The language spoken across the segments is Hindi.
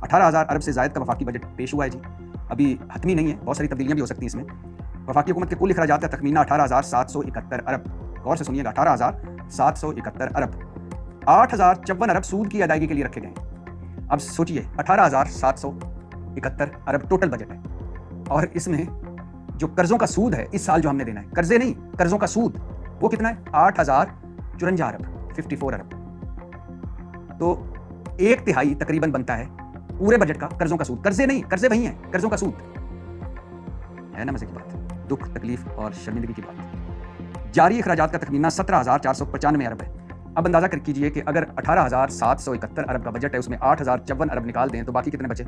18,000 अरब से ज़ायद का वफाकी बजट पेश हुआ है जी। अभी हतमी नहीं है, बहुत सारी तब्दीलियाँ भी हो सकती हैं इसमें। वफाकी हुकूमत के कुल अखराजात का तखमीना 18,771 अरब, गौर से सुनिएगा, 18,771 अरब। 8,054 अरब सूद की अदायगी के लिए रखे गए हैं। अब सोचिए, 18,771 अरब टोटल बजट है, और इसमें जो कर्जों का सूद है इस साल जो हमने देना है, कर्जे नहीं, कर्जों का सूद, वो कितना है? 8,054 अरब, 54 अरब। तो 1/3 तकरीबन बनता है पूरे बजट का कर्जों का सूद। कर्जे नहीं, कर्जे वही हैं, कर्जों का सूद है ना। मजे की बात, दुख, तकलीफ और शर्मिंदगी की बात। जारी अखराजात का तखमीना 17,495 अरब है। अब अंदाजा कर कीजिए कि अगर 18,771 अरब का बजट है, उसमें 8,054 अरब निकाल दें तो बाकी कितने बचे?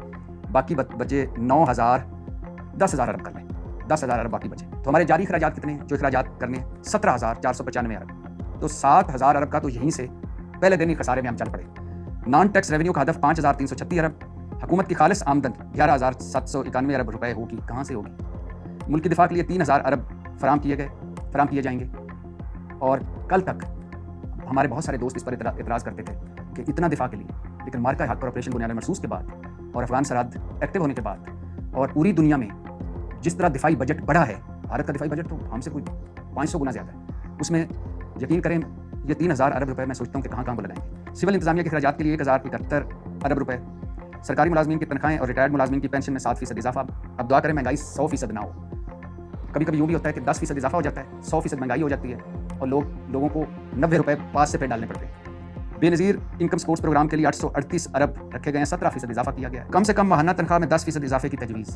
बाकी बचे 10,000 अरब कर लें, 10,000 अरब बाकी बचे। तो हमारे जारी अखराजात कितने हैं जो अखराजात करने हैं? 17,495 अरब। तो 7,000 अरब का तो यहीं से पहले दिन ही खसारे में हम चल पड़े। नॉन टैक्स रेवेन्यू का हदफ 5,336 अरब। हुकूमत की खालिस आमदन 11,791 अरब रुपए होगी। कहाँ से होगी? मुल्क की दिफा के लिए 3,000 अरब फराम किए जाएंगे। और कल तक हमारे बहुत सारे दोस्त इस पर इतराज़ करते थे कि इतना दिफा के लिए, लेकिन मार्का हक पर ऑपरेशन बुनियाद मरसूस के बाद और अफगान सरहद एक्टिव होने के बाद और पूरी दुनिया में जिस तरह दिफाई बजट बढ़ा है, भारत का दिफाई बजट तो हमसे कोई 500 गुना ज़्यादा है, उसमें यकीन करें ये 3,000 अरब रुपए मैं सोचता हूँ कि कहाँ लगाएंगे। सिविल इंतजामिया के अखराजात के लिए 1,071 अरब रुपए। सरकारी मुलाजमीन की तनख्वाहें और रिटायर्ड मुलाजमीन की पेंशन में 7% इजाफा। अब दुआ करें महंगाई 100% ना हो। कभी कभी यूँ भी होता है कि 10% इजाफा हो जाता है, 100% महंगाई हो जाती है और लोगों को 90 रुपए पास से पे डालने पड़ते हैं। बेनज़ीर इनकम सपोर्ट्स प्रोग्राम के लिए 838 अरब रखे गए हैं, 17% इजाफा किया गया है। कम से कम माहाना तनख्वाह में 10% इजाफे की तजवीज़।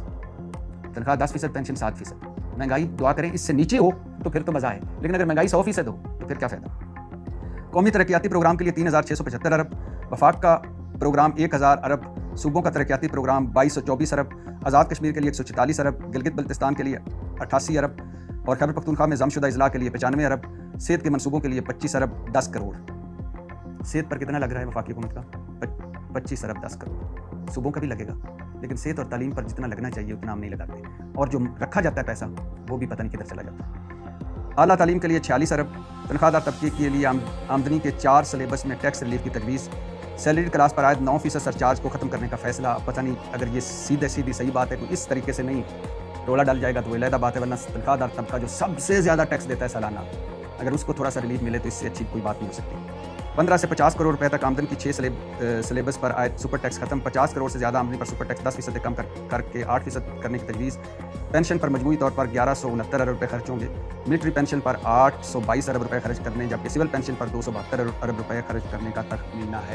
तनख्वाह 10%, पेंशन 7%। महंगाई दुआ करें इससे नीचे हो तो फिर तो मज़ा है, लेकिन अगर महंगाई 100% हो तो फिर क्या फ़ायदा। कौमी तरक्याती प्रोग्राम के लिए 3,675 अरब। वफाक का प्रोग्राम 1,000 अरब। सूबों का तरक्याती प्रोग्राम 2,224 अरब। आज़ाद कश्मीर के लिए 144 अरब। गिलगित बल्तिस्तान के लिए 88 अरब और खैबर पख्तूनख्वा में जमशुदा अजला के लिए 95 अरब। सेहत के मनसूबों के लिए 25 अरब 10 करोड़। सेहत पर कितना लग रहा है वफाकी हुकूमत का? 25 अरब 10 करोड़। सूबों का भी लगेगा, लेकिन सेहत और तालीम पर जितना लगना चाहिए उतना हम नहीं लगाते, और जो रखा जाता है पैसा वो भी पता नहीं किधर चला जाता है। आला तालीम के लिए 46 अरब। तनख्वाहदार तबके के लिए आमदनी के 4 सिलेबस में टैक्स रिलीफ की तजवीज़। सैलरी क्लास पर आयद 9% सरचार्ज को ख़त्म करने का फैसला। पता नहीं अगर ये सीधी सही बात है तो इस तरीके से नहीं टोला डाल जाएगा तो वो अलहदा बात है, वरना तनख्वाहदार तबका जो सबसे ज़्यादा टैक्स देता है सालाना, अगर उसको थोड़ा सा रिलीफ मिले तो इससे अच्छी कोई बात नहीं हो सकती। 15 से 50 करोड़ रुपए तक आमदन की 6 सिलेबस पर आयद सुपर टैक्स खत्म। 50 करोड़ से ज़्यादा आमदनी पर सुपर टैक्स 10% कम करके 8% करने की तजवीज़। पेंशन पर मजमूई तौर पर 1169 अरब रुपये खर्च होंगे। मिलिट्री पेंशन पर 822 अरब रुपये खर्च करने, जबकि सिविल पेंशन पर 272 अरब रुपये खर्च करने का तखमीना है।